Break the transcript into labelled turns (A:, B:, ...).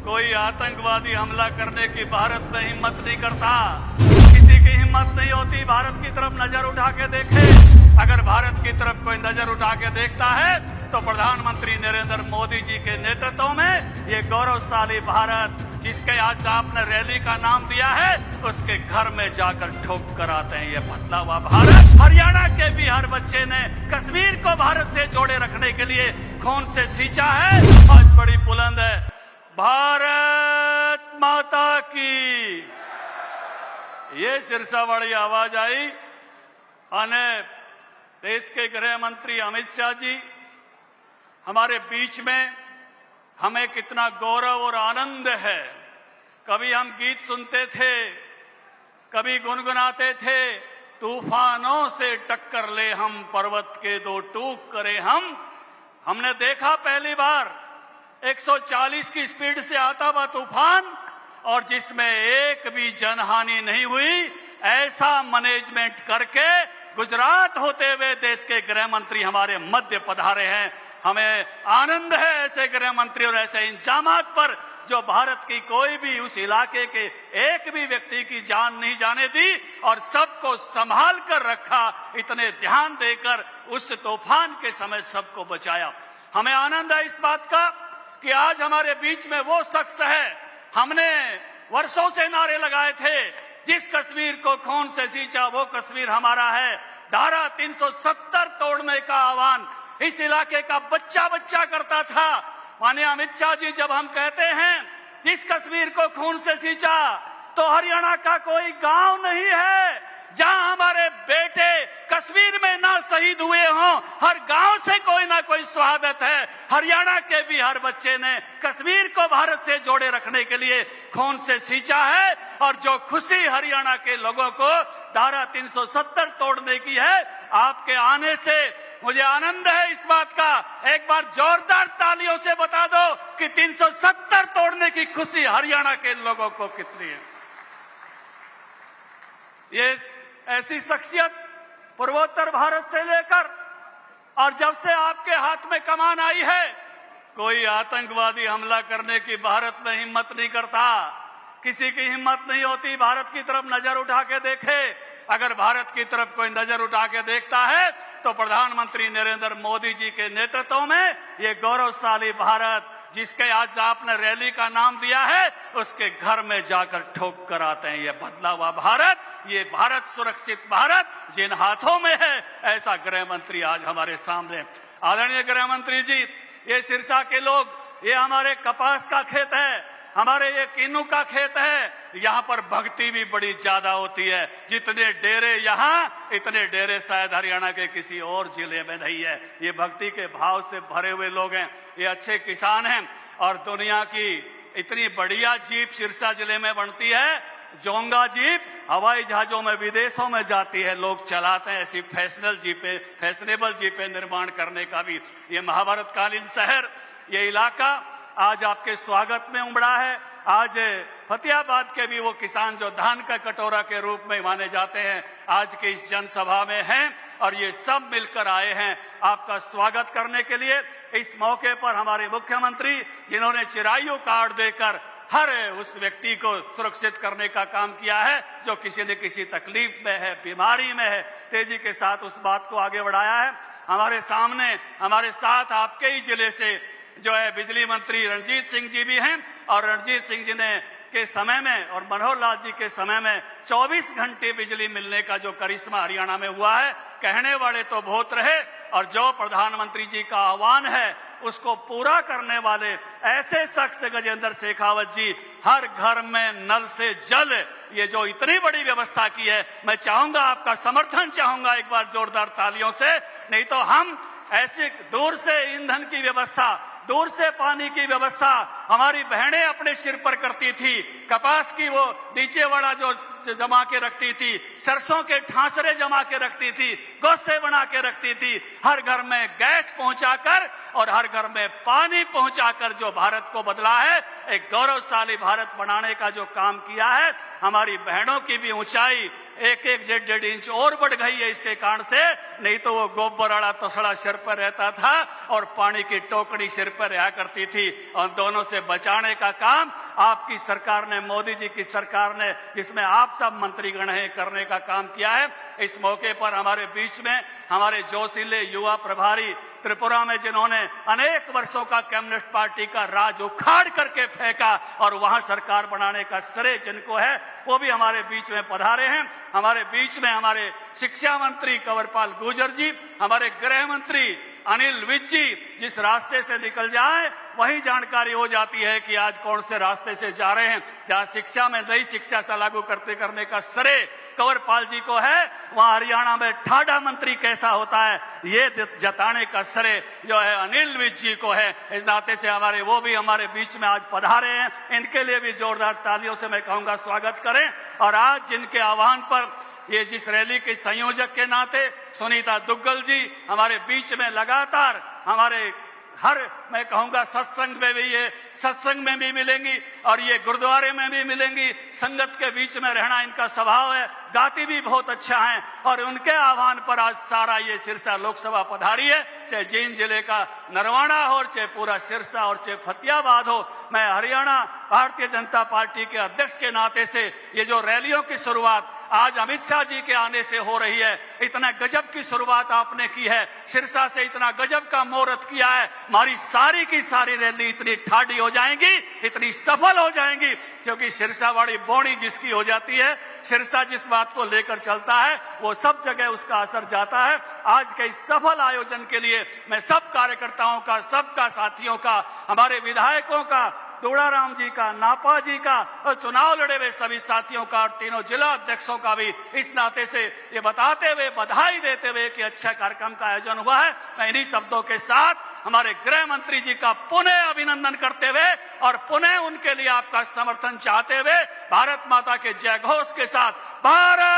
A: कोई आतंकवादी हमला करने की भारत में हिम्मत नहीं करता। किसी की हिम्मत नहीं होती भारत की तरफ नजर उठा के देखे। अगर भारत की तरफ कोई नजर उठा के देखता है तो प्रधानमंत्री नरेंद्र मोदी जी के नेतृत्व में ये गौरवशाली भारत, जिसके आज आपने रैली का नाम दिया है, उसके घर में जाकर ठोक कर आते हैं। ये बदला हुआ भारत। हरियाणा के भी हर बच्चे ने कश्मीर को भारत से जोड़े रखने के लिए खून से सींचा है। आज बड़ी बुलंद है, भारत माता की। ये सिरसा वाली आवाज आई। अने देश के गृह मंत्री अमित शाह जी हमारे बीच में, हमें कितना गौरव और आनंद है। कभी हम गीत सुनते थे, कभी गुनगुनाते थे, तूफानों से टक्कर ले हम, पर्वत के दो टूक करे हम। हमने देखा पहली बार 140 की स्पीड से आता हुआ तूफान, और जिसमें एक भी जनहानि नहीं हुई। ऐसा मैनेजमेंट करके गुजरात होते हुए देश के गृह मंत्री हमारे मध्य पधारे हैं। हमें आनंद है ऐसे गृह मंत्री और ऐसे इंतजामात पर, जो भारत की कोई भी उस इलाके के एक भी व्यक्ति की जान नहीं जाने दी और सबको संभाल कर रखा। इतने ध्यान देकर उस तूफान के समय सबको बचाया। हमें आनंद है इस बात का कि आज हमारे बीच में वो शख्स है। हमने वर्षों से नारे लगाए थे, जिस कश्मीर को खून से सींचा वो कश्मीर हमारा है। धारा 370 तोड़ने का आह्वान इस इलाके का बच्चा बच्चा करता था। माननीय अमित शाह जी, जब हम कहते हैं इस कश्मीर को खून से सींचा, तो हरियाणा का कोई गांव नहीं है जहां हमारे बेटे कश्मीर में ना शहीद हुए हों। हर गांव से कोई ना कोई शहादत है। हरियाणा के भी हर बच्चे ने कश्मीर को भारत से जोड़े रखने के लिए खून से सींचा है। और जो खुशी हरियाणा के लोगों को धारा 370 तोड़ने की है, आपके आने से मुझे आनंद है इस बात का। एक बार जोरदार तालियों से बता दो कि 370 तोड़ने की खुशी हरियाणा के लोगों को कितनी है। ये ऐसी शख्सियत पूर्वोत्तर भारत से लेकर, और जब से आपके हाथ में कमान आई है, कोई आतंकवादी हमला करने की भारत में हिम्मत नहीं करता। किसी की हिम्मत नहीं होती भारत की तरफ नजर उठा के देखे। अगर भारत की तरफ कोई नजर उठा के देखता है तो प्रधानमंत्री नरेंद्र मोदी जी के नेतृत्व में ये गौरवशाली भारत, जिसके आज आपने रैली का नाम दिया है, उसके घर में जाकर ठोक कर आते हैं। ये बदला हुआ भारत, ये भारत सुरक्षित भारत जिन हाथों में है, ऐसा गृह मंत्री आज हमारे सामने। आदरणीय गृह मंत्री जी, ये सिरसा के लोग, ये हमारे कपास का खेत है, हमारे ये किन्नू का खेत है। यहाँ पर भक्ति भी बड़ी ज्यादा होती है। जितने डेरे यहाँ, इतने डेरे शायद हरियाणा के किसी और जिले में नहीं है। ये भक्ति के भाव से भरे हुए लोग हैं। ये अच्छे किसान हैं। और दुनिया की इतनी बढ़िया जीप सिरसा जिले में बनती है। जोंगा जीप हवाई जहाजों में विदेशों में जाती है, लोग चलाते हैं। ऐसी फैशनेबल जीपें निर्माण करने का भी ये महाभारत कालीन शहर, ये इलाका आज आपके स्वागत में उमड़ा है। आज फतेहाबाद के भी वो किसान जो धान का कटोरा के रूप में माने जाते हैं, आज के इस जनसभा में हैं। और ये सब मिलकर आए हैं आपका स्वागत करने के लिए। इस मौके पर हमारे मुख्यमंत्री, जिन्होंने चिरायु कार्ड देकर हर उस व्यक्ति को सुरक्षित करने का काम किया है, जो किसी न किसी तकलीफ में है, बीमारी में है, तेजी के साथ उस बात को आगे बढ़ाया है। हमारे सामने, हमारे साथ आपके ही जिले से जो है बिजली मंत्री रणजीत सिंह जी भी हैं। और रणजीत सिंह जी ने के समय में और मनोहर लाल जी के समय में 24 घंटे बिजली मिलने का जो करिश्मा हरियाणा में हुआ है, कहने वाले तो बहुत रहे। और जो प्रधानमंत्री जी का आह्वान है उसको पूरा करने वाले ऐसे शख्स गजेंद्र शेखावत जी, हर घर में नल से जल, ये जो इतनी बड़ी व्यवस्था की है, मैं चाहूंगा आपका समर्थन चाहूंगा एक बार जोरदार तालियों से। नहीं तो हम ऐसे दूर से ईंधन की व्यवस्था, दूर से पानी की व्यवस्था हमारी बहनें अपने सिर पर करती थी। कपास की वो नीचे वाला जो जमा के रखती थी, सरसों के ठांसरे जमा के रखती थी, गोसे बना के रखती थी। हर घर में गैस पहुंचाकर और हर घर में पानी पहुंचाकर जो भारत को बदला है, एक गौरवशाली भारत बनाने का जो काम किया है, हमारी बहनों की भी ऊंचाई एक एक 1.5 इंच और बढ़ गई है इसके कारण से। नहीं तो वो गोबर वाला तसड़ा सिर पर रहता था और पानी की टोकरी सिर पर रहा करती थी। और दोनों से बचाने का काम आपकी सरकार ने, मोदी जी की सरकार ने, जिसमें आप सब मंत्रीगण हैं, करने का काम किया है। इस मौके पर हमारे बीच में हमारे जोशीले युवा प्रभारी त्रिपुरा में, जिन्होंने अनेक वर्षों का कम्युनिस्ट पार्टी का राज उखाड़ करके फेंका और वहां सरकार बनाने का श्रेय जिनको है, वो भी हमारे बीच में पधारे हैं। हमारे बीच में हमारे शिक्षा मंत्री कंवरपाल गुर्जर जी, हमारे गृह मंत्री अनिल विज जी, जिस रास्ते से निकल जाए वही जानकारी हो जाती है कि आज कौन से रास्ते से जा रहे हैं। जहां शिक्षा में नई शिक्षा से लागू करने का श्रेय कंवरपाल जी को है, वहां हरियाणा में ठाडा मंत्री कैसा होता है ये जताने का श्रेय जो है अनिल विज जी को है। इस नाते से वो भी हमारे बीच में आज पधारे हैं। इनके लिए भी जोरदार तालियों से मैं कहूंगा स्वागत करें। और आज जिनके आह्वान पर ये जिस रैली के संयोजक के नाते सुनीता दुग्गल जी हमारे बीच में लगातार हमारे हर, मैं कहूंगा सत्संग में भी, ये सत्संग में भी मिलेंगी और ये गुरुद्वारे में भी मिलेंगी। संगत के बीच में रहना इनका स्वभाव है, गाती भी बहुत अच्छा है। और उनके आह्वान पर आज सारा ये सिरसा लोकसभा पधारी है, चाहे जींद जिले का नरवाना हो, चाहे पूरा सिरसा और चाहे फतेहाबाद हो। मैं हरियाणा भारतीय जनता पार्टी के अध्यक्ष के नाते से ये जो रैलियों की शुरुआत आज अमित शाह जी के आने से हो रही है, इतना गजब की शुरुआत आपने की है, सिरसा से इतना गजब का मुहूर्त किया है। हमारी सारी की सारी रैली इतनी ठाडी हो जाएंगी, इतनी सफल हो जाएंगी, क्योंकि सिरसा वाली बोनी जिसकी हो जाती है, सिरसा जिस बात को लेकर चलता है वो सब जगह उसका असर जाता है। आज के इस सफल आयोजन के लिए मैं सब कार्यकर्ताओं का, सबका साथियों का, हमारे विधायकों का, दूड़ाराम जी का, नापा जी का और चुनाव लड़े हुए सभी साथियों का और तीनों जिला अध्यक्षों का भी इस नाते से ये बताते हुए, बधाई देते हुए कि अच्छा कार्यक्रम का आयोजन हुआ है, मैं इन्हीं शब्दों के साथ हमारे गृह मंत्री जी का पुनः अभिनंदन करते हुए और पुनः उनके लिए आपका समर्थन चाहते हुए भारत माता के जय घोष के साथ भारत